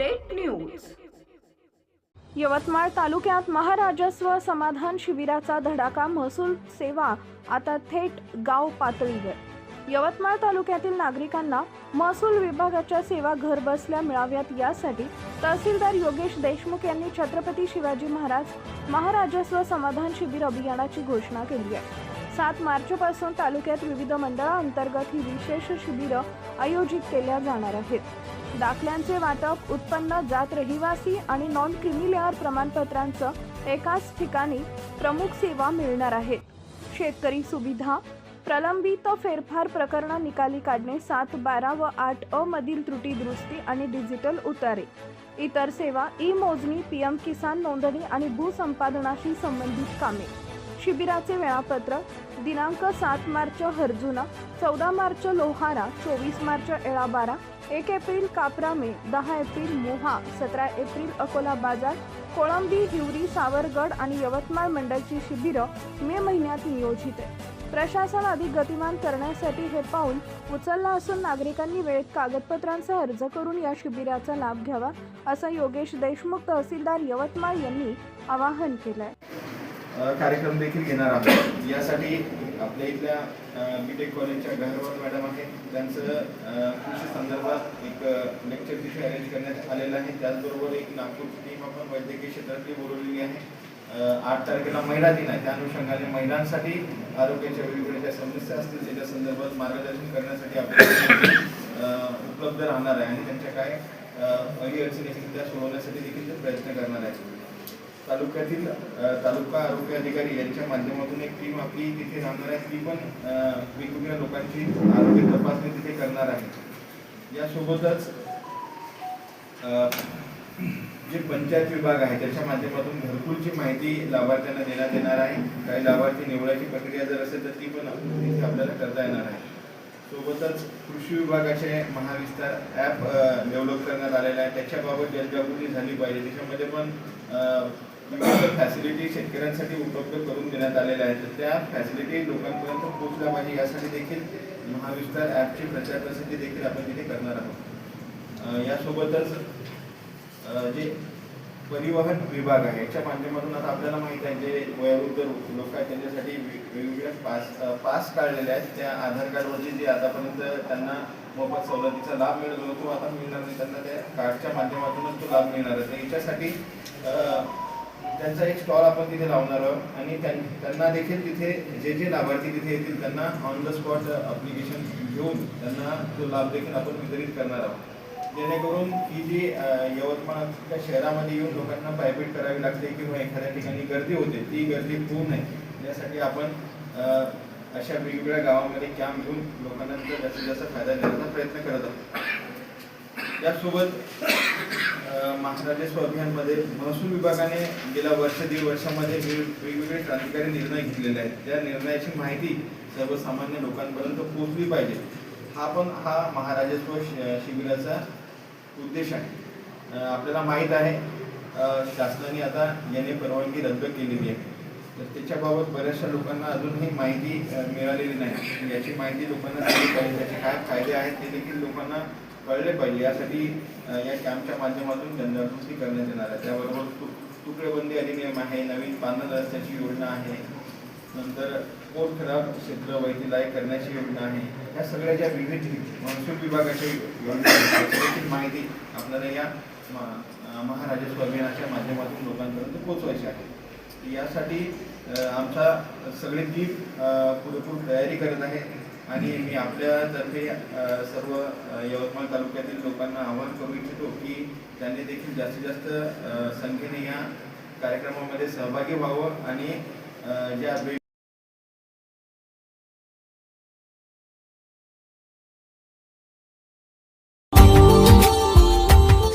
Update news. Yavatmal तालुक्यात महाराजस्व समाधान शिबिराचा धडाका महसूल सेवा आता थेट गाव पातळीवर। यवतमाळ तालुक्यातील नागरिकांना महसूल विभागाच्या सेवा घरबसल्या मिळाव्यात यासाठी तहसीलदार योगेश देशमुख यांनी छत्रपती शिवाजी महाराज महाराजस्व समाधान शिबिर अभियानाची घोषणा केली आहे। 7 मार्चपासून तालुक्यात विविध मंडळांतर्गत ही विशेष शिबिरं आयोजित केल्या जाणार आहेत। दाखल्यांचे वाटप, उत्पन्न, जात, रहिवासी आणि नॉन क्रिमिलेअर प्रमाणपत्रांचं एकाच ठिकाणी प्रमुख सेवा मिळणार आहेत। शेतकरी सुविधा, प्रलंबित फेरफार प्रकरण निकाली काढणे, 7, 12 व 8 अ मधील त्रुटी दुरुस्ती आणि डिजिटल उतारे, इतर सेवा, ई मोजणी, पीएम किसान नोंदणी आणि भूसंपादनाशी संबंधित कामे। शिबिराचे वेळापत्रक: दिनांक 7 मार्च हरजुना, 14 मार्च लोहारा, 24 मार्च एळाबारा, 1 एप्रिल कापरामे, 10 एप्रिल मोहा, 17 एप्रिल अकोला बाजार, कोळंबी, हिवरी, सावरगड आणि यवतमाळ मंडळची शिबिरं मे महिन्यात नियोजित आहे। प्रशासन अधिक गतिमान करण्यासाठी हे पाऊल उचललं असून नागरिकांनी वेळेत कागदपत्रांसह अर्ज करून या शिबिराचा लाभ घ्यावा, असं योगेश देशमुख तहसीलदार यवतमाळ यांनी आवाहन केलंय। कार्यक्रम देखील घेणार आहोत। यासाठी आपल्या इथल्या बीटेक कॉलेजच्या गहरवाल मॅडम आहेत, त्यांचं कृषी संदर्भात एक लेक्चर तिथे अरेंज करण्यात आलेलं आहे। त्याचबरोबर एक नागपूरची टीम आपण वैद्यकीय क्षेत्रातली बोलवलेली आहे। 8 तारखेला महिला दिन आहे, त्या अनुषंगाने महिलांसाठी आरोग्याच्या वेगवेगळ्या ज्या समस्या असतील त्याच्या संदर्भात मार्गदर्शन करण्यासाठी आपल्याला उपलब्ध राहणार आहे आणि त्यांच्या काय अडचणी असतील त्या सोडवण्यासाठी देखील ते प्रयत्न करणार आहेत। तालुक्यातील तालुका आरोग्य अधिकारी यांच्या माध्यमातून एक टीम आपली तिथे राहणार आहे, ती पण वेगवेगळ्या लोकांची आरोग्य तपासणी तिथे करणार आहे। यासोबतच जे पंचायत विभाग आहे त्याच्या माध्यमातून घरकुलची माहिती लाभार्थ्यांना देण्यात येणार आहे। काही लाभार्थी निवडायची प्रक्रिया जर असेल तर ती पण तिथे आपल्याला करता येणार आहे। सोबतच कृषी विभागाचे महाविस्तार ॲप डेव्हलप करण्यात आलेला आहे, त्याच्याबाबत जनजागृती झाली पाहिजे। त्याच्यामध्ये पण विविध फॅसिलिटी शेतकऱ्यांसाठी उपलब्ध करून देण्यात आलेल्या आहेत, तर त्या फॅसिलिटी लोकांपर्यंत पोहोचल्या पाहिजे यासाठी देखील महाविस्तार ॲपची प्रचार प्रसिद्धी देखील आपण तिथे करणार आहोत। यासोबतच जे परिवहन विभाग आहे याच्या माध्यमातून आता आपल्याला माहिती आहे जे वयोवृद्ध लोक आहेत त्यांच्यासाठी वेगवेगळ्या पास काढलेले आहेत। त्या आधार कार्डवरती जे आतापर्यंत त्यांना मोफत सवलतीचा लाभ मिळत होता तो आता मिळणार नाही, त्यांना त्या कार्डच्या माध्यमातूनच तो लाभ मिळणार आहे। याच्यासाठी त्यांचा एक स्टॉल आपण तिथे लावणार आहोत आणि त्यांना देखील तिथे जे लाभार्थी तिथे येतील त्यांना ऑन द स्पॉट ॲप्लिकेशन घेऊन त्यांना तो लाभ देखील आपण वितरित करणार आहोत, जेणेकरून ही जी यवतमाळच्या शहरामध्ये येऊन लोकांना पायपीट करावी लागते किंवा एखाद्या ठिकाणी गर्दी होते ती गर्दी होऊ नये यासाठी आपण अशा वेगवेगळ्या गावामध्ये कॅम्प घेऊन लोकांना जास्तीत जास्त फायदा देण्याचा प्रयत्न करत आहोत। यासोबत महाराजस्व अभियानमध्ये महसूल विभागाने गेल्या वर्ष 1.5 वर्षामध्ये वेगवेगळे क्रांतिकारी निर्णय घेतलेले आहेत, त्या निर्णयाची माहिती सर्वसामान्य लोकांपर्यंत पोहोचली पाहिजे। हा महाराजस्व शिबिराचा उद्देश आहे। आपल्याला माहीत आहे शासनाने आता याने परवानगी रद्द केलेली आहे, तर त्याच्याबाबत बऱ्याचशा लोकांना अजूनही माहिती मिळालेली नाही। याची माहिती लोकांना दिली पाहिजे, त्याचे काय फायदे आहेत ते देखील लोकांना कळले पाहिजे। यासाठी या कॅम्पच्या माध्यमातून जनजागृती करण्यात येणार आहे। त्याबरोबर तुकडेबंदी अधिनियम आहे, नवीन पांढर रस्त्याची योजना आहे, नंतर पोट खराब क्षेत्र वैधलायक करण्याची योजना आहे। या सगळ्या ज्या विविध महसूल विभागाच्या योजनांची माहिती आपल्याला या महाराजस्व अभियानाच्या माध्यमातून लोकांपर्यंत पोहोचवायची आहे। यासाठी आमचा सगळी टीम पुरेपूर तयारी करत आहे आणि मी आपल्यातर्फे सर्व यवतमाळ तालुक्यातील लोकांना आवाहन करू इच्छितो की त्यांनी देखील जास्तीत जास्त संख्येने या कार्यक्रमामध्ये सहभागी व्हावं आणि ज्या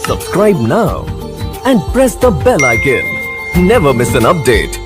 Subscribe now and press the bell icon. Never miss an update.